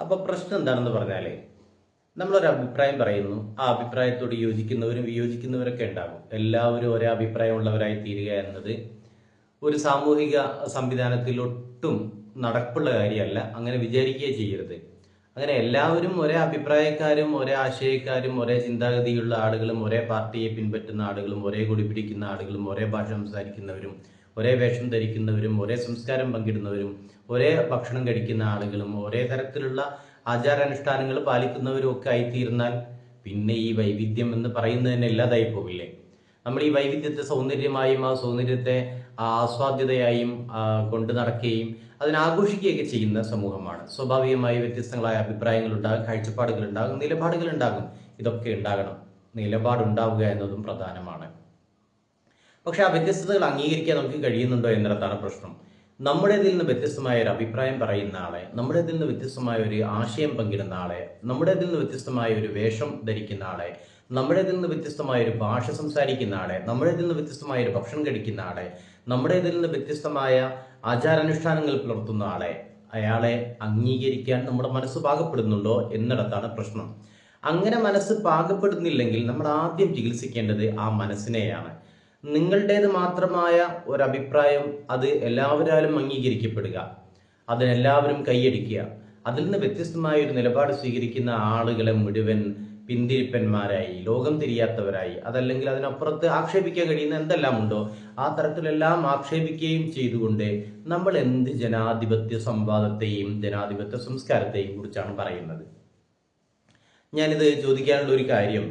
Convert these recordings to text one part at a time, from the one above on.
അപ്പോൾ പ്രശ്നം എന്താണെന്ന് പറഞ്ഞാൽ നമ്മളൊരു അഭിപ്രായം പറയുന്നു. ആ അഭിപ്രായത്തോട് യോജിക്കുന്നവരും വിയോജിക്കുന്നവരൊക്കെ ഉണ്ടാകും. എല്ലാവരും ഒരേ അഭിപ്രായമുള്ളവരായി തീരുക എന്നത് ഒരു സാമൂഹിക സംവിധാനത്തിൽ ഒട്ടും നടപ്പുള്ള കാര്യമല്ല. അങ്ങനെ വിചാരിക്കുകയേ ചെയ്യരുത്. അങ്ങനെ എല്ലാവരും ഒരേ അഭിപ്രായക്കാരും ഒരേ ആശയക്കാരും ഒരേ ചിന്താഗതിയുള്ള ആളുകളും ഒരേ പാർട്ടിയെ പിൻപറ്റുന്ന ആളുകളും ഒരേ കൊടി പിടിക്കുന്ന ആളുകളും ഒരേ ഭാഷ സംസാരിക്കുന്നവരും ഒരേ വേഷം ധരിക്കുന്നവരും ഒരേ സംസ്കാരം പങ്കിടുന്നവരും ഒരേ ഭക്ഷണം കഴിക്കുന്ന ആളുകളും ഒരേ തരത്തിലുള്ള ആചാരാനുഷ്ഠാനങ്ങൾ പാലിക്കുന്നവരും ഒക്കെ ആയിത്തീർന്നാൽ പിന്നെ ഈ വൈവിധ്യം എന്ന് പറയുന്നത് തന്നെ ഇല്ലാതായി പോകില്ലേ? നമ്മൾ ഈ വൈവിധ്യത്തെ സൗന്ദര്യമായും ആ സൗന്ദര്യത്തെ ആസ്വാദ്യതയായും കൊണ്ടു നടക്കുകയും അതിനാഘോഷിക്കുകയൊക്കെ ചെയ്യുന്ന സമൂഹമാണ്. സ്വാഭാവികമായി വ്യത്യസ്തങ്ങളായ അഭിപ്രായങ്ങൾ ഉണ്ടാകും, കാഴ്ചപ്പാടുകൾ ഉണ്ടാകും, നിലപാടുകൾ ഉണ്ടാകും. ഇതൊക്കെ ഉണ്ടാകണം. നിലപാടുണ്ടാവുക എന്നതും പ്രധാനമാണ്. പക്ഷെ ആ വ്യത്യസ്തതകൾ അംഗീകരിക്കാൻ നമുക്ക് കഴിയുന്നുണ്ടോ എന്നിടത്താണ് പ്രശ്നം. നമ്മുടേതിൽ നിന്ന് വ്യത്യസ്തമായ ഒരു അഭിപ്രായം പറയുന്ന ആളെ, നമ്മുടേതിൽ നിന്ന് വ്യത്യസ്തമായ ഒരു ആശയം പങ്കിടുന്ന ആളെ, നമ്മുടേതിൽ നിന്ന് വ്യത്യസ്തമായ ഒരു വേഷം ധരിക്കുന്ന ആളെ, നമ്മുടേതിൽ നിന്ന് വ്യത്യസ്തമായ ഒരു ഭാഷ സംസാരിക്കുന്ന ആളെ, നമ്മുടേതിൽ നിന്ന് വ്യത്യസ്തമായ ഒരു ഭക്ഷണം കഴിക്കുന്ന ആളെ, നമ്മുടേതിൽ നിന്ന് വ്യത്യസ്തമായ ആചാരാനുഷ്ഠാനങ്ങൾ പുലർത്തുന്ന ആളെ, അയാളെ അംഗീകരിക്കാൻ നമ്മുടെ മനസ്സ് പാകപ്പെടുന്നുണ്ടോ എന്നിടത്താണ് പ്രശ്നം. അങ്ങനെ മനസ്സ് പാകപ്പെടുന്നില്ലെങ്കിൽ നമ്മൾ ആദ്യം ചികിത്സിക്കേണ്ടത് ആ മനസ്സിനെയാണ്. നിങ്ങളുടേത് മാത്രമായ ഒരഭിപ്രായം അത് എല്ലാവരാലും അംഗീകരിക്കപ്പെടുക, അതിനെല്ലാവരും കൈയടിക്കുക, അതിൽ നിന്ന് വ്യത്യസ്തമായ ഒരു നിലപാട് സ്വീകരിക്കുന്ന ആളുകളെ മുഴുവൻ പിന്തിരിപ്പന്മാരായി, ലോകം തിരിയാത്തവരായി, അതല്ലെങ്കിൽ അതിനപ്പുറത്ത് ആക്ഷേപിക്കാൻ കഴിയുന്ന എന്തെല്ലാം ഉണ്ടോ ആ തരത്തിലെല്ലാം ആക്ഷേപിക്കുകയും ചെയ്തുകൊണ്ട് നമ്മൾ എന്ത് ജനാധിപത്യ സംവാദത്തെയും ജനാധിപത്യ സംസ്കാരത്തെയും കുറിച്ചാണ് പറയുന്നത്? ഞാനിത് ചോദിക്കാനുള്ള ഒരു കാര്യം,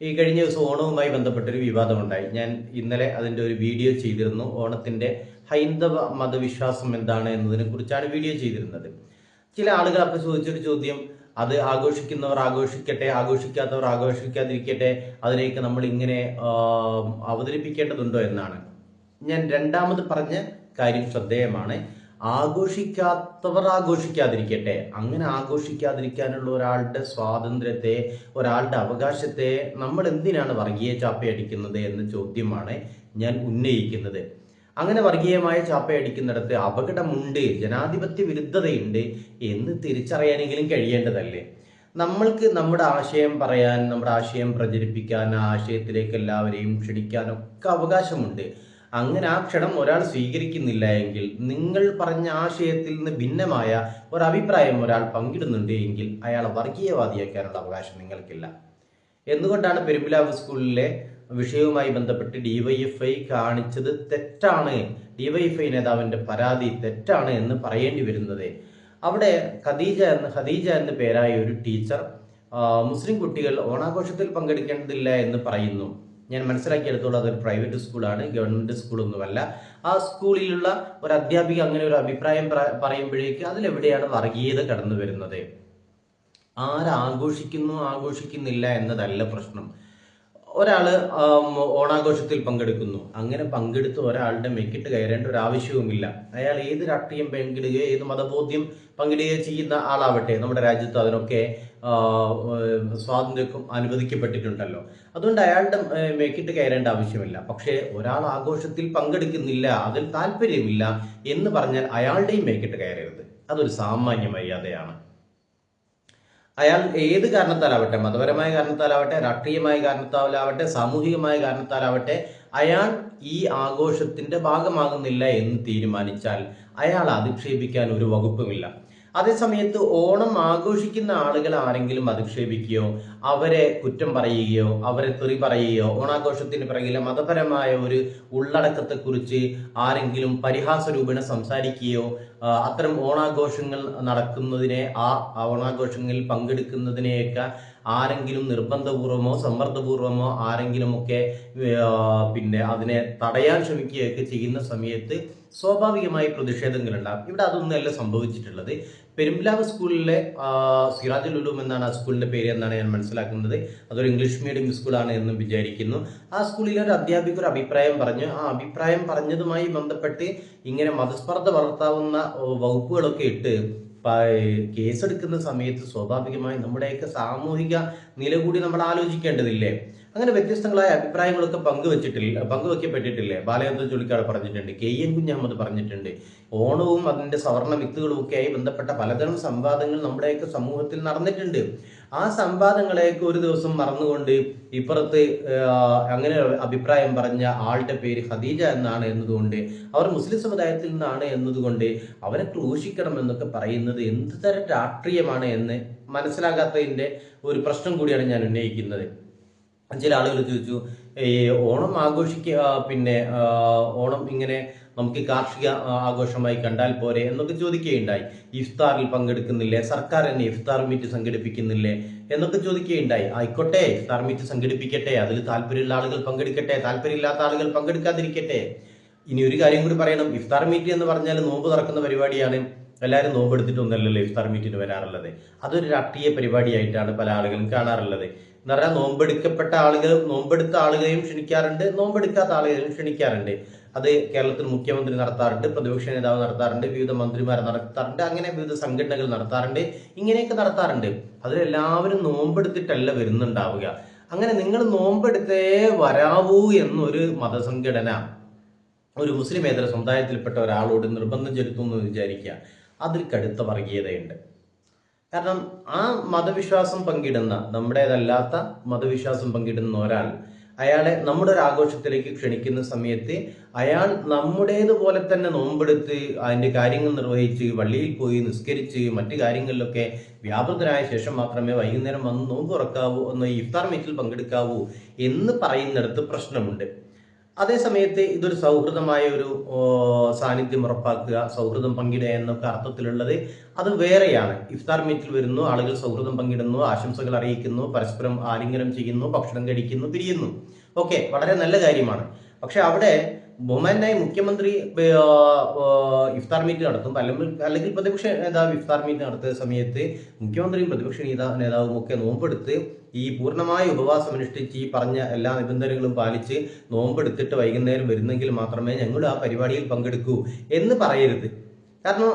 ഈ കഴിഞ്ഞ ദിവസം ഓണവുമായി ബന്ധപ്പെട്ടൊരു വിവാദമുണ്ടായി. ഞാൻ ഇന്നലെ അതിൻ്റെ ഒരു വീഡിയോ ചെയ്തിരുന്നു. ഓണത്തിൻ്റെ ഹൈന്ദവ മതവിശ്വാസം എന്താണ് എന്നതിനെ കുറിച്ചാണ് വീഡിയോ ചെയ്തിരുന്നത്. ചില ആളുകൾ അപ്പോൾ ചോദിച്ചൊരു ചോദ്യം, അത് ആഘോഷിക്കുന്നവർ ആഘോഷിക്കട്ടെ, ആഘോഷിക്കാത്തവർ ആഘോഷിക്കാതിരിക്കട്ടെ, അതിലേക്ക് നമ്മൾ ഇങ്ങനെ അവതരിപ്പിക്കേണ്ടതുണ്ടോ എന്നാണ്. ഞാൻ രണ്ടാമത് പറഞ്ഞ കാര്യം ശ്രദ്ധേയമാണ്. ആഘോഷിക്കാത്തവർ ആഘോഷിക്കാതിരിക്കട്ടെ. അങ്ങനെ ആഘോഷിക്കാതിരിക്കാനുള്ള ഒരാളുടെ സ്വാതന്ത്ര്യത്തെ, ഒരാളുടെ അവകാശത്തെ നമ്മൾ എന്തിനാണ് വർഗീയ ചാപ്പയടിക്കുന്നത് എന്ന ചോദ്യമാണ് ഞാൻ ഉന്നയിക്കുന്നത്. അങ്ങനെ വർഗീയമായ ചാപ്പയടിക്കുന്നിടത്ത് അപകടമുണ്ട്, ജനാധിപത്യ വിരുദ്ധതയുണ്ട് എന്ന് തിരിച്ചറിയാനെങ്കിലും കഴിയേണ്ടതല്ലേ? നമ്മൾക്ക് നമ്മുടെ ആശയം പറയാൻ, നമ്മുടെ ആശയം പ്രചരിപ്പിക്കാൻ, ആ ആശയത്തിലേക്ക് എല്ലാവരെയും ക്ഷണിക്കാനൊക്കെ അവകാശമുണ്ട്. അങ്ങനെ ആ ക്ഷണം ഒരാൾ സ്വീകരിക്കുന്നില്ല എങ്കിൽ, നിങ്ങൾ പറഞ്ഞ ആശയത്തിൽ നിന്ന് ഭിന്നമായ ഒരഭിപ്രായം ഒരാൾ പങ്കിടുന്നുണ്ട് എങ്കിൽ അയാളെ വർഗീയവാദിയാക്കാനുള്ള അവകാശം നിങ്ങൾക്കില്ല. എന്തുകൊണ്ടാണ് പെരുമ്പിലാവ് സ്കൂളിലെ വിഷയവുമായി ബന്ധപ്പെട്ട് ഡിവൈഎഫ്ഐ കാണിച്ചത് തെറ്റാണ്, ഡിവൈഎഫ്ഐ നേതാവിൻ്റെ പരാതി തെറ്റാണ് എന്ന് പറയേണ്ടി വരുന്നത്? അവിടെ ഖദീജ എന്ന പേരായ ഒരു ടീച്ചർ മുസ്ലിം കുട്ടികൾ ഓണാഘോഷത്തിൽ പങ്കെടുക്കേണ്ടതില്ല എന്ന് പറയുന്നു. ഞാൻ മനസ്സിലാക്കിയെടുത്തോളം അതൊരു പ്രൈവറ്റ് സ്കൂളാണ്, ഗവൺമെൻറ് സ്കൂളൊന്നുമല്ല. ആ സ്കൂളിലുള്ള ഒരു അധ്യാപിക അങ്ങനെ ഒരു അഭിപ്രായം പറയുമ്പോഴേക്ക് അതിലെവിടെയാണ് വർഗീയത കടന്നു വരുന്നത്? ആരാഘോഷിക്കുന്നു ആഘോഷിക്കുന്നില്ല എന്നതല്ല പ്രശ്നം. ഒരാൾ ഓണാഘോഷത്തിൽ പങ്കെടുക്കുന്നു, അങ്ങനെ പങ്കെടുത്ത് ഒരാളുടെ മെക്കിട്ട് കയറേണ്ട ഒരു ആവശ്യവുമില്ല. അയാൾ ഏത് രാഷ്ട്രീയം പങ്കിടുകയോ ഏത് മതബോധ്യം പങ്കിടുകയോ ചെയ്യുന്ന ആളാവട്ടെ, നമ്മുടെ രാജ്യത്ത് അതിനൊക്കെ സ്വാതന്ത്ര്യം അനുവദിക്കപ്പെട്ടിട്ടുണ്ടല്ലോ. അതുകൊണ്ട് അയാളുടെ മെക്കിട്ട് കയറേണ്ട ആവശ്യമില്ല. പക്ഷേ ഒരാൾ ആഘോഷത്തിൽ പങ്കെടുക്കുന്നില്ല, അതിൽ താല്പര്യമില്ല എന്ന് പറഞ്ഞാൽ അയാളുടെയും മേക്കിട്ട് കയറരുത്. അതൊരു സാമാന്യ മര്യാദയാണ്. അയാൾ ഏത് കാരണത്താലാവട്ടെ, മതപരമായ കാരണത്താലാവട്ടെ, രാഷ്ട്രീയമായ കാരണത്താലാവട്ടെ, സാമൂഹികമായ കാരണത്താലാവട്ടെ, അയാൾ ഈ ആഘോഷത്തിൻ്റെ ഭാഗമാകുന്നില്ല എന്ന് തീരുമാനിച്ചാൽ അയാൾ അധിക്ഷേപിക്കാൻ ഒരു വകുപ്പുമില്ല. അതേസമയത്ത് ഓണം ആഘോഷിക്കുന്ന ആളുകൾ ആരെങ്കിലും അധിക്ഷേപിക്കുകയോ അവരെ കുറ്റം പറയുകയോ അവരെ തെറി പറയുകയോ ഓണാഘോഷത്തിന് പിറകിലെ മതപരമായ ഒരു ഉള്ളടക്കത്തെക്കുറിച്ച് ആരെങ്കിലും പരിഹാസരൂപേണ സംസാരിക്കുകയോ അത്തരം ഓണാഘോഷങ്ങൾ നടക്കുന്നതിനെ, ആ ഓണാഘോഷങ്ങളിൽ പങ്കെടുക്കുന്നതിനെയൊക്കെ ആരെങ്കിലും നിർബന്ധപൂർവമോ സമ്മർദ്ദപൂർവമോ ആരെങ്കിലുമൊക്കെ അതിനെ തടയാൻ ശ്രമിക്കുകയൊക്കെ ചെയ്യുന്ന സമയത്ത് സ്വാഭാവികമായി പ്രതിഷേധങ്ങളുണ്ടാകും. ഇവിടെ അതൊന്നുമല്ല സംഭവിച്ചിട്ടുള്ളത്. പെരുമ്പിലാവ് സ്കൂളിലെ സിറാജുൽ ഉലൂം എന്നാണ് ആ സ്കൂളിൻ്റെ പേര് എന്നാണ് ഞാൻ മനസ്സിലാക്കുന്നത്. അതൊരു ഇംഗ്ലീഷ് മീഡിയം സ്കൂളാണ് എന്നും വിചാരിക്കുന്നു. ആ സ്കൂളിലെ ഒരു അധ്യാപിക ഒരു അഭിപ്രായം പറഞ്ഞു. ആ അഭിപ്രായം പറഞ്ഞതുമായി ബന്ധപ്പെട്ട് ഇങ്ങനെ മതസ്പർദ്ധ വളർത്താവുന്ന വകുപ്പുകളൊക്കെ ഇട്ട് കേസെടുക്കുന്ന സമയത്ത് സ്വാഭാവികമായി നമ്മുടെയൊക്കെ സാമൂഹിക നില കൂടി നമ്മൾ ആലോചിക്കേണ്ടതില്ലേ? അങ്ങനെ വ്യത്യസ്തങ്ങളായ അഭിപ്രായങ്ങളൊക്കെ പങ്കുവെക്കപ്പെട്ടിട്ടില്ലേ? ബാലചന്ദ്രൻ ചുള്ളിക്കാട് പറഞ്ഞിട്ടുണ്ട്, KN കുഞ്ഞഹമ്മദ് പറഞ്ഞിട്ടുണ്ട്. ഓണവും അതിൻ്റെ സവർണ്ണ വിത്തുകളും ഒക്കെയായി ബന്ധപ്പെട്ട പലതരം സംവാദങ്ങൾ നമ്മുടെയൊക്കെ സമൂഹത്തിൽ നടന്നിട്ടുണ്ട്. ആ സംവാദങ്ങളെയൊക്കെ ഒരു ദിവസം മറന്നുകൊണ്ട് ഇപ്പുറത്ത് അങ്ങനെ അഭിപ്രായം പറഞ്ഞ ആളുടെ പേര് ഖദീജ എന്നാണ് എന്നതുകൊണ്ട്, അവർ മുസ്ലിം സമുദായത്തിൽ നിന്നാണ് എന്നതുകൊണ്ട് അവരെ ക്രൂശിക്കണം എന്നൊക്കെ പറയുന്നത് എന്ത് തരം രാഷ്ട്രീയമാണ് എന്ന് മനസ്സിലാകാത്തതിൻ്റെ ഒരു പ്രശ്നം കൂടിയാണ് ഞാൻ ഉന്നയിക്കുന്നത്. ചില ആളുകൾ ചോദിച്ചു, ഈ ഓണം ഓണം ഇങ്ങനെ നമുക്ക് കാർഷിക ആഘോഷമായി കണ്ടാൽ പോരെ എന്നൊക്കെ ചോദിക്കുകയുണ്ടായി. ഇഫ്താറിൽ പങ്കെടുക്കുന്നില്ലേ, സർക്കാർ തന്നെ ഇഫ്താർ മീറ്റ് സംഘടിപ്പിക്കുന്നില്ലേ എന്നൊക്കെ ചോദിക്കുകയുണ്ടായി. ആയിക്കോട്ടെ, ഇഫ്താർ മീറ്റ് സംഘടിപ്പിക്കട്ടെ, അതിൽ താല്പര്യമുള്ള ആളുകൾ പങ്കെടുക്കട്ടെ, താല്പര്യമില്ലാത്ത ആളുകൾ പങ്കെടുക്കാതിരിക്കട്ടെ. ഇനി ഒരു കാര്യം കൂടി പറയണം, ഇഫ്താർ മീറ്റ് എന്ന് പറഞ്ഞാൽ നോമ്പ് തുറക്കുന്ന പരിപാടിയാണ്. എല്ലാവരും നോമ്പെടുത്തിട്ടൊന്നല്ലല്ലോ ഇഫ്താർ മീറ്റിന് വരാറുള്ളത്. അതൊരു രാഷ്ട്രീയ പരിപാടിയായിട്ടാണ് പല ആളുകളും കാണാറുള്ളത്. എന്ന് പറഞ്ഞാൽ നോമ്പെടുത്ത ആളുകളെയും ക്ഷണിക്കാറുണ്ട്, നോമ്പെടുക്കാത്ത ആളുകളെയും ക്ഷണിക്കാറുണ്ട്. അത് കേരളത്തിൽ മുഖ്യമന്ത്രി നടത്താറുണ്ട്, പ്രതിപക്ഷ നേതാവ് നടത്താറുണ്ട്, വിവിധ മന്ത്രിമാർ നടത്താറുണ്ട്, അങ്ങനെ വിവിധ സംഘടനകൾ നടത്താറുണ്ട്, ഇങ്ങനെയൊക്കെ നടത്താറുണ്ട്. അതിലെല്ലാവരും നോമ്പെടുത്തിട്ടല്ല വരുന്നുണ്ടാവുക. അങ്ങനെ നിങ്ങൾ നോമ്പെടുത്തേ വരാവൂ എന്നൊരു മതസംഘടന ഒരു മുസ്ലിമേതര സമുദായത്തിൽപ്പെട്ട ഒരാളോട് നിർബന്ധം ചെലുത്തുന്നു എന്ന് വിചാരിക്കുക, അതിൽ കടുത്ത വർഗീയതയുണ്ട്. കാരണം ആ മതവിശ്വാസം പങ്കിടുന്ന, നമ്മുടേതല്ലാത്ത മതവിശ്വാസം പങ്കിടുന്ന ഒരാൾ അയാളെ നമ്മുടെ ഒരു ആഘോഷത്തിലേക്ക് ക്ഷണിക്കുന്ന സമയത്ത് അയാൾ നമ്മുടേതുപോലെ തന്നെ നോമ്പെടുത്ത് അതിൻ്റെ കാര്യങ്ങൾ നിർവഹിച്ച് പള്ളിയിൽ പോയി നിസ്കരിച്ച് മറ്റു കാര്യങ്ങളിലൊക്കെ വ്യാപൃതരായ ശേഷം മാത്രമേ വൈകുന്നേരം വന്ന് നോമ്പ് തുറക്കാവൂ, ഒന്ന് ഇഫ്താർ മീറ്റിൽ പങ്കെടുക്കാവൂ എന്ന് പറയുന്നിടത്ത് പ്രശ്നമുണ്ട്. അതേസമയത്ത് ഇതൊരു സൗഹൃദമായ ഒരു സാന്നിധ്യം ഉറപ്പാക്കുക, സൗഹൃദം പങ്കിടുക എന്നൊക്കെ അർത്ഥത്തിലുള്ളത് അത് വേറെയാണ്. ഇഫ്താർ മീറ്റിൽ വരുന്നു, ആളുകൾ സൗഹൃദം പങ്കിടുന്നു, ആശംസകൾ അറിയിക്കുന്നു, പരസ്പരം ആലിംഗനം ചെയ്യുന്നു, ഭക്ഷണം കഴിക്കുന്നു, പിരിയുന്നു. ഓക്കെ, വളരെ നല്ല കാര്യമാണ്. പക്ഷെ അവിടെ ബഹുമാനായ മുഖ്യമന്ത്രി ഇഫ്താർ മീറ്റ് നടത്തും, അല്ലെങ്കിൽ പ്രതിപക്ഷ നേതാവ് ഇഫ്താർ മീറ്റ് നടത്തുന്ന സമയത്ത് മുഖ്യമന്ത്രിയും പ്രതിപക്ഷ നേതാവും ഒക്കെ നോമ്പെടുത്ത് ഈ പൂർണ്ണമായ ഉപവാസം അനുഷ്ഠിച്ച് ഈ പറഞ്ഞ എല്ലാ നിബന്ധനകളും പാലിച്ച് നോമ്പെടുത്തിട്ട് വൈകുന്നേരം വരുന്നെങ്കിൽ മാത്രമേ ഞങ്ങൾ ആ പരിപാടിയിൽ പങ്കെടുക്കൂ എന്ന് പറയരുത്. കാരണം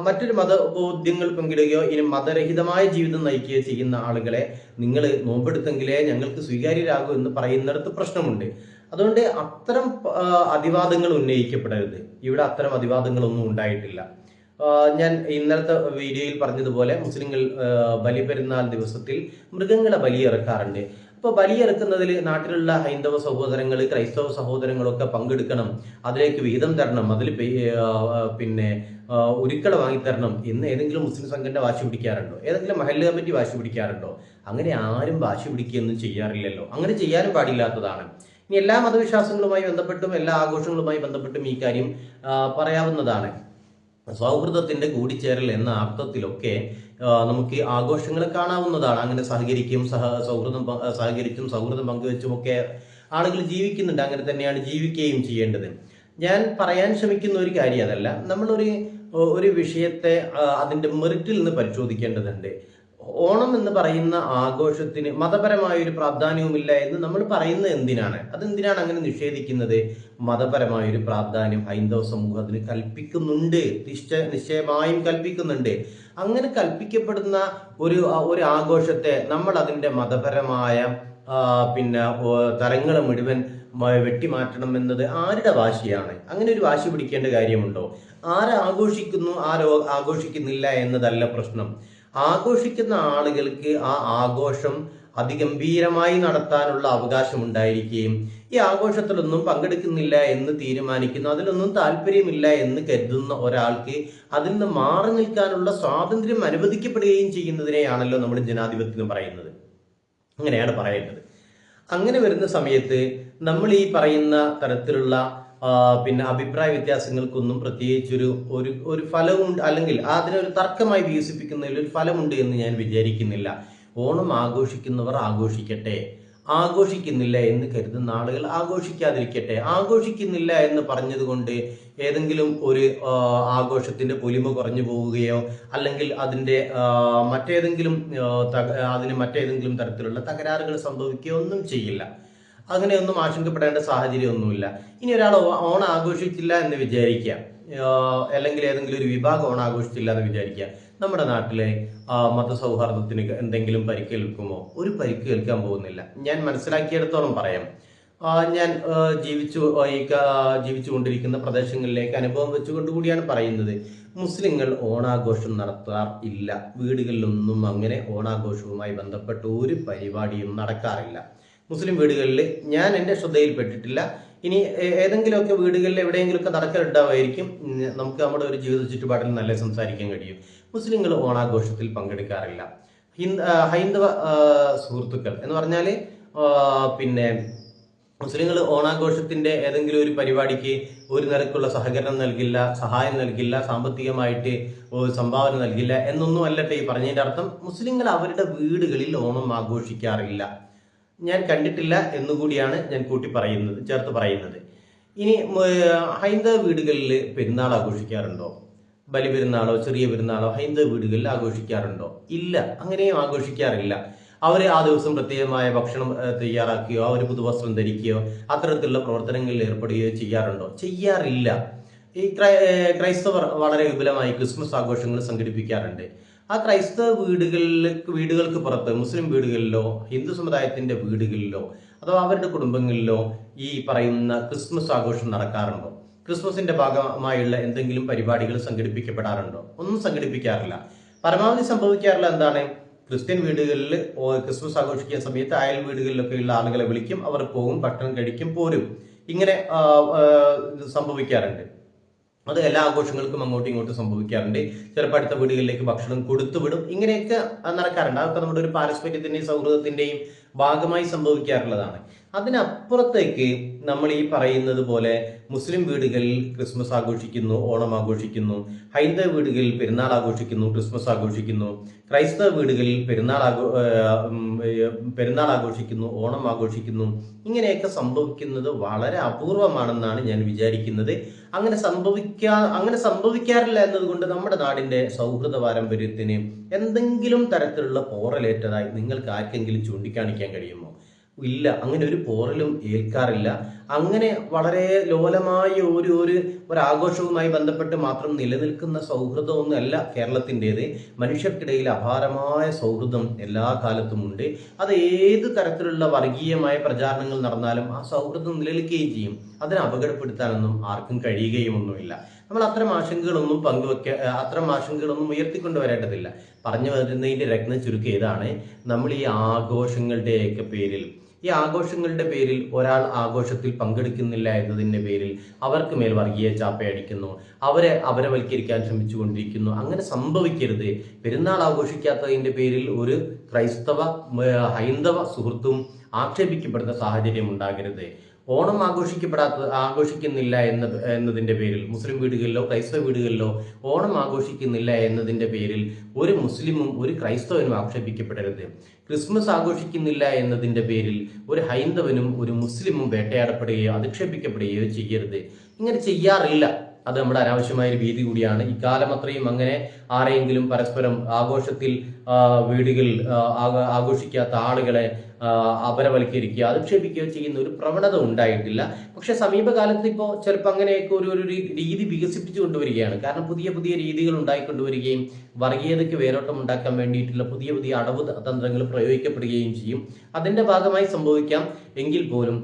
മറ്റൊരു മതബോധ്യങ്ങൾ പങ്കിടുകയോ ഇനി മതരഹിതമായ ജീവിതം നയിക്കുകയോ ചെയ്യുന്ന ആളുകളെ നിങ്ങൾ നോമ്പെടുത്തെങ്കിലേ ഞങ്ങൾക്ക് സ്വീകാര്യരാകൂ എന്ന് പറയുന്നിടത്ത് പ്രശ്നമുണ്ട്. അതുകൊണ്ട് അത്തരം അതിവാദങ്ങൾ ഉന്നയിക്കപ്പെടരുത്. ഇവിടെ അത്തരം അതിവാദങ്ങളൊന്നും ഉണ്ടായിട്ടില്ല. ഞാൻ ഇന്നലത്തെ വീഡിയോയിൽ പറഞ്ഞതുപോലെ മുസ്ലിങ്ങൾ ബലിപെരുന്നാൾ ദിവസത്തിൽ മൃഗങ്ങളെ ബലിയിറക്കാറുണ്ട്. അപ്പോൾ ബലിയിറക്കുന്നതിൽ നാട്ടിലുള്ള ഹൈന്ദവ സഹോദരങ്ങൾ, ക്രൈസ്തവ സഹോദരങ്ങളൊക്കെ പങ്കെടുക്കണം, അതിലേക്ക് വിഹിതം തരണം, അതിൽ ഉരുക്കള വാങ്ങിത്തരണം എന്ന് ഏതെങ്കിലും മുസ്ലിം സംഘടന വാശി പിടിക്കാറുണ്ടോ? ഏതെങ്കിലും മഹല്ല് കമ്മിറ്റി വാശി പിടിക്കാറുണ്ടോ? അങ്ങനെ ആരും വാശി പിടിക്കുകയൊന്നും ചെയ്യാറില്ലല്ലോ. അങ്ങനെ ചെയ്യാനും പാടില്ലാത്തതാണ്. ഇനി എല്ലാ മതവിശ്വാസങ്ങളുമായി ബന്ധപ്പെട്ടും എല്ലാ ആഘോഷങ്ങളുമായി ബന്ധപ്പെട്ടും ഈ കാര്യം പറയാവുന്നതാണ്. സൗഹൃദത്തിന്റെ കൂടിച്ചേരൽ എന്ന അർത്ഥത്തിലൊക്കെ നമുക്ക് ആഘോഷങ്ങൾ കാണാവുന്നതാണ്. അങ്ങനെ സഹകരിച്ചും സൗഹൃദം പങ്കുവെച്ചുമൊക്കെ ആളുകൾ ജീവിക്കുന്നുണ്ട്. അങ്ങനെ തന്നെയാണ് ജീവിക്കുകയും ചെയ്യേണ്ടത്. ഞാൻ പറയാൻ ശ്രമിക്കുന്ന ഒരു കാര്യം അതല്ല, നമ്മളൊരു വിഷയത്തെ അതിൻ്റെ മെറിറ്റിൽ നിന്ന് പരിശോധിക്കേണ്ടതുണ്ട്. ഓണം എന്ന് പറയുന്ന ആഘോഷത്തിന് മതപരമായൊരു പ്രാധാന്യവുമില്ല എന്ന് നമ്മൾ പറയുന്നത് എന്തിനാണ്? അതെന്തിനാണ് അങ്ങനെ നിഷേധിക്കുന്നത്? മതപരമായൊരു പ്രാധാന്യം ഹൈന്ദവ സമൂഹത്തിന് കൽപ്പിക്കുന്നുണ്ട്, നിശ്ചയമായും കൽപ്പിക്കുന്നുണ്ട്. അങ്ങനെ കൽപ്പിക്കപ്പെടുന്ന ഒരു ആഘോഷത്തെ നമ്മൾ അതിൻ്റെ മതപരമായ തലങ്ങൾ മുഴുവൻ വെട്ടിമാറ്റണം എന്നത് ആരുടെ വാശിയാണ്? അങ്ങനെ ഒരു വാശി പിടിക്കേണ്ട കാര്യമുണ്ടോ? ആരാഘോഷിക്കുന്നു, ആഘോഷിക്കുന്നില്ല എന്നതല്ല പ്രശ്നം. ആഘോഷിക്കുന്ന ആളുകൾക്ക് ആ ആഘോഷം അതിഗംഭീരമായി നടത്താനുള്ള അവകാശം ഉണ്ടായിരിക്കുകയും ഈ ആഘോഷത്തിലൊന്നും പങ്കെടുക്കുന്നില്ല എന്ന് തീരുമാനിക്കുന്നു, അതിലൊന്നും താല്പര്യമില്ല എന്ന് കരുതുന്ന ഒരാൾക്ക് അതിൽ നിന്ന് മാറി നിൽക്കാനുള്ള സ്വാതന്ത്ര്യം അനുവദിക്കപ്പെടുകയും ചെയ്യുന്നതിനെയാണല്ലോ നമ്മൾ ജനാധിപത്യം പറയുന്നത്. അങ്ങനെയാണ് പറയേണ്ടത്. അങ്ങനെ വരുന്ന സമയത്ത് നമ്മൾ ഈ പറയുന്ന തരത്തിലുള്ള അഭിപ്രായ വ്യത്യാസങ്ങൾക്കൊന്നും പ്രത്യേകിച്ചൊരു ഒരു ഫലമുണ്ട്, അല്ലെങ്കിൽ അതിനൊരു തർക്കമായി വികസിപ്പിക്കുന്നതിൽ ഒരു ഫലമുണ്ട് എന്ന് ഞാൻ വിചാരിക്കുന്നില്ല. ഓണം ആഘോഷിക്കുന്നവർ ആഘോഷിക്കട്ടെ, ആഘോഷിക്കുന്നില്ല എന്ന് കരുതുന്ന ആളുകൾ ആഘോഷിക്കാതിരിക്കട്ടെ. ആഘോഷിക്കുന്നില്ല എന്ന് പറഞ്ഞതുകൊണ്ട് ഏതെങ്കിലും ഒരു ആഘോഷത്തിന്റെ പൊലിമ കുറഞ്ഞു പോവുകയോ അല്ലെങ്കിൽ അതിൻ്റെ മറ്റേതെങ്കിലും തരത്തിലുള്ള തകരാറുകൾ സംഭവിക്കുകയോ ഒന്നും ചെയ്യില്ല. അങ്ങനെയൊന്നും ആശങ്കപ്പെടേണ്ട സാഹചര്യമൊന്നുമില്ല. ഇനി ഒരാൾ ഓണം ആഘോഷിച്ചില്ല എന്ന് വിചാരിക്കുക, അല്ലെങ്കിൽ ഏതെങ്കിലും ഒരു വിഭാഗം ഓണം ആഘോഷിച്ചില്ല എന്ന് വിചാരിക്കുക, നമ്മുടെ നാട്ടിലെ മതസൗഹാർദ്ദത്തിന് എന്തെങ്കിലും പരിക്കേൽക്കുമോ? ഒരു പരിക്ക് ഏൽക്കാൻ പോകുന്നില്ല. ഞാൻ മനസ്സിലാക്കിയിടത്തോളം പറയാം. ഞാൻ ജീവിച്ചുകൊണ്ടിരിക്കുന്ന പ്രദേശങ്ങളിലേക്ക് അനുഭവം വെച്ചുകൊണ്ട് കൂടിയാണ് പറയുന്നത്. മുസ്ലിങ്ങൾ ഓണാഘോഷം നടത്താറില്ല. വീടുകളിലൊന്നും അങ്ങനെ ഓണാഘോഷവുമായി ബന്ധപ്പെട്ട ഒരു പരിപാടിയും നടക്കാറില്ല. മുസ്ലിം വീടുകളിൽ ഞാൻ എൻ്റെ ശ്രദ്ധയിൽപ്പെട്ടിട്ടില്ല. ഇനി ഏതെങ്കിലുമൊക്കെ വീടുകളിൽ എവിടെയെങ്കിലുമൊക്കെ നടക്കലുണ്ടാവുമായിരിക്കും. നമുക്ക് നമ്മുടെ ഒരു ജീവിത ചുറ്റുപാടിൽ നല്ല സംസാരിക്കാൻ കഴിയും. മുസ്ലിങ്ങൾ ഓണാഘോഷത്തിൽ പങ്കെടുക്കാറില്ല. ഹൈന്ദവ സുഹൃത്തുക്കൾ എന്ന് പറഞ്ഞാൽ പിന്നെ മുസ്ലിങ്ങൾ ഓണാഘോഷത്തിന്റെ ഏതെങ്കിലും ഒരു പരിപാടിക്ക് ഒരു നിരക്കുള്ള സഹകരണം നൽകില്ല, സഹായം നൽകില്ല, സാമ്പത്തികമായിട്ട് സംഭാവന നൽകില്ല എന്നൊന്നും അല്ലട്ടെ ഈ പറഞ്ഞതിന്റെ അർത്ഥം. മുസ്ലിങ്ങൾ അവരുടെ വീടുകളിൽ ഓണം ആഘോഷിക്കാറില്ല. ഞാൻ കണ്ടിട്ടില്ല എന്നുകൂടിയാണ് ഞാൻ ചേർത്ത് പറയുന്നത്. ഇനി ഹൈന്ദവ വീടുകളിൽ പെരുന്നാൾ ആഘോഷിക്കാറുണ്ടോ? ബലിപെരുന്നാളോ ചെറിയ പെരുന്നാളോ ഹൈന്ദവ വീടുകളിൽ ആഘോഷിക്കാറുണ്ടോ? ഇല്ല, അങ്ങനെയും ആഘോഷിക്കാറില്ല. അവർ ആ ദിവസം പ്രത്യേകമായ ഭക്ഷണം തയ്യാറാക്കുകയോ അവർ പുതുവസ്ത്രം ധരിക്കുകയോ അത്തരത്തിലുള്ള പ്രവർത്തനങ്ങളിൽ ഏർപ്പെടുകയോ ചെയ്യാറുണ്ടോ? ചെയ്യാറില്ല. ഈ ക്രൈസ്തവർ വളരെ വിപുലമായി ക്രിസ്മസ് ആഘോഷങ്ങൾ സംഘടിപ്പിക്കാറുണ്ട്. ആ ക്രൈസ്തവ വീടുകൾക്ക് പുറത്ത് മുസ്ലിം വീടുകളിലോ ഹിന്ദു സമുദായത്തിന്റെ വീടുകളിലോ അഥവാ അവരുടെ കുടുംബങ്ങളിലോ ഈ പറയുന്ന ക്രിസ്മസ് ആഘോഷം നടക്കാറുണ്ടോ? ക്രിസ്മസിന്റെ ഭാഗമായുള്ള എന്തെങ്കിലും പരിപാടികൾ സംഘടിപ്പിക്കപ്പെടാറുണ്ടോ? ഒന്നും സംഘടിപ്പിക്കാറില്ല. പരമാവധി സംഭവിക്കാറില്ല എന്താണ്? ക്രിസ്ത്യൻ വീടുകളിൽ ക്രിസ്മസ് ആഘോഷിക്കുന്ന സമയത്ത് അയൽ വീടുകളിലൊക്കെയുള്ള ആളുകളെ വിളിക്കും, അവർ പോകും, ഭക്ഷണം കഴിക്കും, പോരും. ഇങ്ങനെ സംഭവിക്കാറുണ്ട്. അത് എല്ലാ ആഘോഷങ്ങൾക്കും അങ്ങോട്ടും ഇങ്ങോട്ടും സംഭവിക്കാറുണ്ട്. ചിലപ്പോൾ അടുത്ത വീടുകളിലേക്ക് ഭക്ഷണം കൊടുത്തുവിടും. ഇങ്ങനെയൊക്കെ നടക്കാറുണ്ട്. അതൊക്കെ നമ്മുടെ ഒരു പാരസ്പര്യത്തിന്റെയും സൗഹൃദത്തിന്റെയും ഭാഗമായി സംഭവിക്കാറുള്ളതാണ്. അതിനപ്പുറത്തേക്ക് നമ്മൾ ഈ പറയുന്നത് പോലെ മുസ്ലിം വീടുകളിൽ ക്രിസ്മസ് ആഘോഷിക്കുന്നു, ഓണം ആഘോഷിക്കുന്നു, ഹൈന്ദവ വീടുകളിൽ പെരുന്നാൾ ആഘോഷിക്കുന്നു, ക്രിസ്മസ് ആഘോഷിക്കുന്നു, ക്രൈസ്തവ വീടുകളിൽ പെരുന്നാൾ ആഘോഷിക്കുന്നു, ഓണം ആഘോഷിക്കുന്നു. ഇങ്ങനെയൊക്കെ സംഭവിക്കുന്നത് വളരെ അപൂർവമാണെന്നാണ് ഞാൻ വിചാരിക്കുന്നത്. അങ്ങനെ സംഭവിക്കാറില്ല എന്നതുകൊണ്ട് നമ്മുടെ നാടിന്റെ സൗഹൃദ പാരമ്പര്യത്തിന് എന്തെങ്കിലും തരത്തിലുള്ള പോറലേറ്റതായി നിങ്ങൾക്ക് ആർക്കെങ്കിലും ചൂണ്ടിക്കാണിക്കാൻ കഴിയുമോ? ഇല്ല, അങ്ങനെ ഒരു പോറലും ഏൽക്കാറില്ല. അങ്ങനെ വളരെ ലോലമായ ഒരു ആഘോഷവുമായി ബന്ധപ്പെട്ട് മാത്രം നിലനിൽക്കുന്ന സൗഹൃദമൊന്നും അല്ല കേരളത്തിൻ്റെത്. മനുഷ്യർക്കിടയിൽ അപാരമായ സൗഹൃദം എല്ലാ കാലത്തും ഉണ്ട്. അത് ഏത് തരത്തിലുള്ള വർഗീയമായ പ്രചാരണങ്ങൾ നടന്നാലും ആ സൗഹൃദം നിലനിൽക്കുകയും ചെയ്യും. അതിനെ അപകടപ്പെടുത്താനൊന്നും ആർക്കും കഴിയുകയുമൊന്നുമില്ല. നമ്മൾ അത്തരം ആശങ്കകളൊന്നും ഉയർത്തിക്കൊണ്ടുവരേണ്ടതില്ല. പറഞ്ഞു വരുന്നതിന്റെ രത്ന ചുരുക്കം ഇതാണ്. നമ്മൾ ഈ ആഘോഷങ്ങളുടെ പേരിൽ ഒരാൾ ആഘോഷത്തിൽ പങ്കെടുക്കുന്നില്ല എന്നതിൻ്റെ പേരിൽ അവർക്ക് മേൽ വർഗീയ ചാപ്പയടിക്കുന്നു, അവരെ അപരവൽക്കരിക്കാൻ ശ്രമിച്ചുകൊണ്ടിരിക്കുന്നു. അങ്ങനെ സംഭവിക്കരുത്. പെരുന്നാൾ ആഘോഷിക്കാത്തതിൻ്റെ പേരിൽ ഒരു ഹൈന്ദവ സുഹൃത്തും ആക്ഷേപിക്കപ്പെടുന്ന സാഹചര്യം ഉണ്ടാകരുത്. ഓണം ആഘോഷിക്കുന്നില്ല എന്നതിൻ്റെ പേരിൽ മുസ്ലിം വീടുകളിലോ ക്രൈസ്തവ വീടുകളിലോ ഓണം ആഘോഷിക്കുന്നില്ല എന്നതിൻ്റെ പേരിൽ ഒരു മുസ്ലിമും ഒരു ക്രൈസ്തവനും ആക്ഷേപിക്കപ്പെടരുത്. ക്രിസ്മസ് ആഘോഷിക്കുന്നില്ല എന്നതിൻ്റെ പേരിൽ ഒരു ഹൈന്ദവനും ഒരു മുസ്ലിമും വേട്ടയാടപ്പെടുകയോ അധിക്ഷേപിക്കപ്പെടുകയോ ചെയ്യരുത്. ഇങ്ങനെ ചെയ്യാറില്ല. അത് നമ്മുടെ അനാവശ്യമായ ഒരു ഭീതി കൂടിയാണ്. ഇക്കാലം അത്രയും അങ്ങനെ ആരെയെങ്കിലും പരസ്പരം ആഘോഷത്തിൽ വീടുകളിൽ ആഘോഷിക്കാത്ത ആളുകളെ അപരവൽക്കരിക്കുക അധിക്ഷേപിക്കുകയോ ചെയ്യുന്ന ഒരു പ്രവണത ഉണ്ടായിട്ടില്ല. പക്ഷെ സമീപകാലത്ത് ഇപ്പോൾ ചിലപ്പോൾ അങ്ങനെയൊക്കെ ഒരു രീതി വികസിപ്പിച്ചു കൊണ്ടുവരികയാണ്. കാരണം പുതിയ പുതിയ രീതികൾ ഉണ്ടായിക്കൊണ്ടുവരികയും വർഗീയതയ്ക്ക് വേരോട്ടം ഉണ്ടാക്കാൻ വേണ്ടിയിട്ടുള്ള പുതിയ അടവ് തന്ത്രങ്ങൾ പ്രയോഗിക്കപ്പെടുകയും ചെയ്യും. അതിന്റെ ഭാഗമായി സംഭവിക്കാം. എങ്കിൽ പോലും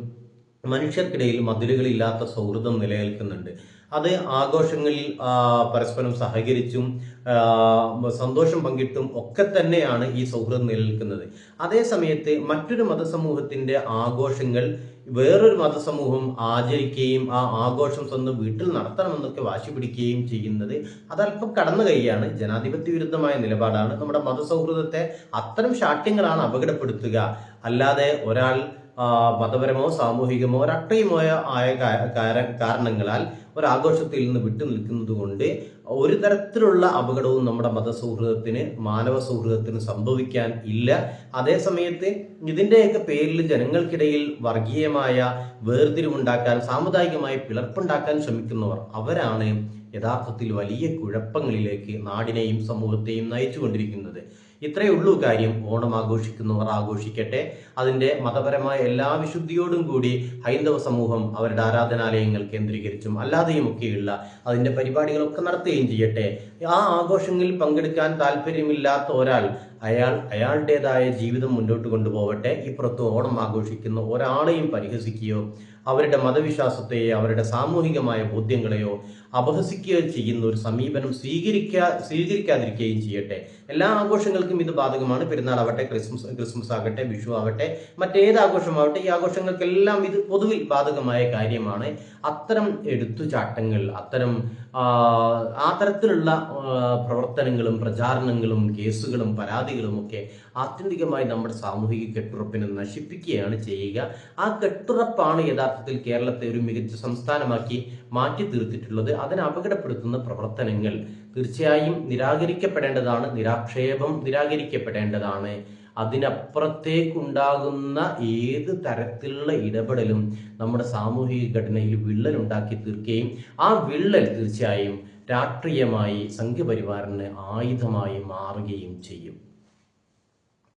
മനുഷ്യർക്കിടയിൽ മതിലുകളില്ലാത്ത സൗഹൃദം നിലനിൽക്കുന്നുണ്ട്. അത് ആഘോഷങ്ങളിൽ പരസ്പരം സഹകരിച്ചും സന്തോഷം പങ്കിട്ടും ഒക്കെ തന്നെയാണ് ഈ സൗഹൃദം നിലനിൽക്കുന്നത്. അതേ സമയത്ത് മറ്റൊരു മതസമൂഹത്തിന്റെ ആഘോഷങ്ങൾ വേറൊരു മതസമൂഹം ആചരിക്കുകയും ആ ആഘോഷം സ്വന്തം വീട്ടിൽ നടത്തണമെന്നൊക്കെ വാശി പിടിക്കുകയും ചെയ്യുന്നത് അതല്പം കടന്നു കൈയാണ്. ജനാധിപത്യ വിരുദ്ധമായ നിലപാടാണ്. നമ്മുടെ മതസൗഹൃദത്തെ അത്തരം ശാഠ്യങ്ങളാണ് അപകടപ്പെടുത്തുക. അല്ലാതെ ഒരാൾ മതപരമോ സാമൂഹികമോ ആയ കാരണങ്ങളാൽ ഒരാഘോഷത്തിൽ നിന്ന് വിട്ടു നിൽക്കുന്നത് കൊണ്ട് ഒരു തരത്തിലുള്ള അപകടവും നമ്മുടെ മതസൗഹൃദത്തിന് മാനവ സൗഹൃദത്തിന് സംഭവിക്കാൻ ഇല്ല. അതേസമയത്ത് ഇതിൻ്റെയൊക്കെ പേരിൽ ജനങ്ങൾക്കിടയിൽ വർഗീയമായ വേർതിരിവുണ്ടാക്കാൻ സാമുദായികമായ പിളർപ്പുണ്ടാക്കാൻ ശ്രമിക്കുന്നവർ അവരാണ് യഥാർത്ഥത്തിൽ വലിയ കുഴപ്പങ്ങളിലേക്ക് നാടിനെയും സമൂഹത്തെയും നയിച്ചുകൊണ്ടിരിക്കുന്നത്. ഇത്രയേ ഉള്ളൂ കാര്യം. ഓണം ആഘോഷിക്കുന്നവർ ആഘോഷിക്കട്ടെ. അതിൻ്റെ മതപരമായ എല്ലാ വിശുദ്ധിയോടും കൂടി ഹൈന്ദവ സമൂഹം അവരുടെ ആരാധനാലയങ്ങൾ കേന്ദ്രീകരിച്ചും അല്ലാതെയും ഒക്കെയുള്ള അതിൻ്റെ പരിപാടികളൊക്കെ നടത്തുകയും ചെയ്യട്ടെ. ആ ആഘോഷങ്ങളിൽ പങ്കെടുക്കാൻ താല്പര്യമില്ലാത്ത ഒരാൾ അയാളുടേതായ ജീവിതം മുന്നോട്ട് കൊണ്ടുപോകട്ടെ. ഇപ്പുറത്ത് ഓണം ആഘോഷിക്കുന്ന ഒരാളെയും പരിഹസിക്കുകയോ അവരുടെ മതവിശ്വാസത്തെയോ അവരുടെ സാമൂഹികമായ ബോധ്യങ്ങളെയോ അപഹസിക്കുകയോ ചെയ്യുന്ന ഒരു സമീപനം സ്വീകരിക്കാതിരിക്കുകയും ചെയ്യട്ടെ. എല്ലാ ആഘോഷങ്ങൾക്കും ഇത് ബാധകമാണ്. പെരുന്നാളാവട്ടെ, ക്രിസ്മസ് ആകട്ടെ, വിഷു ആവട്ടെ, മറ്റേത് ആഘോഷമാവട്ടെ, ഈ ആഘോഷങ്ങൾക്കെല്ലാം ഇത് പൊതുവിൽ ബാധകമായ കാര്യമാണ്. അത്തരം എടുത്തുചാട്ടങ്ങൾ, ആ തരത്തിലുള്ള പ്രവർത്തനങ്ങളും പ്രചാരണങ്ങളും കേസുകളും പരാതികളും ഒക്കെ ആത്യന്തികമായി നമ്മുടെ സാമൂഹിക കെട്ടുറപ്പിനെ നശിപ്പിക്കുകയാണ് ചെയ്യുക. ആ കെട്ടുറപ്പാണ് യഥാർത്ഥത്തിൽ കേരളത്തെ ഒരു മികച്ച സംസ്ഥാനമാക്കി മാറ്റി തീർത്തിട്ടുള്ളത്. അതിനെ അപകടപ്പെടുത്തുന്ന പ്രവർത്തനങ്ങൾ തീർച്ചയായും നിരാകരിക്കപ്പെടേണ്ടതാണ്, നിരാക്ഷേപം നിരാകരിക്കപ്പെടേണ്ടതാണ്. അതിനപ്പുറത്തേക്കുണ്ടാകുന്ന ഏത് തരത്തിലുള്ള ഇടപെടലും നമ്മുടെ സാമൂഹിക ഘടനയിൽ വിള്ളലുണ്ടാക്കി തീർക്കുകയും ആ വിള്ളൽ തീർച്ചയായും രാഷ്ട്രീയമായി സംഘപരിവാറിന് ആയുധമായി മാറുകയും ചെയ്യും.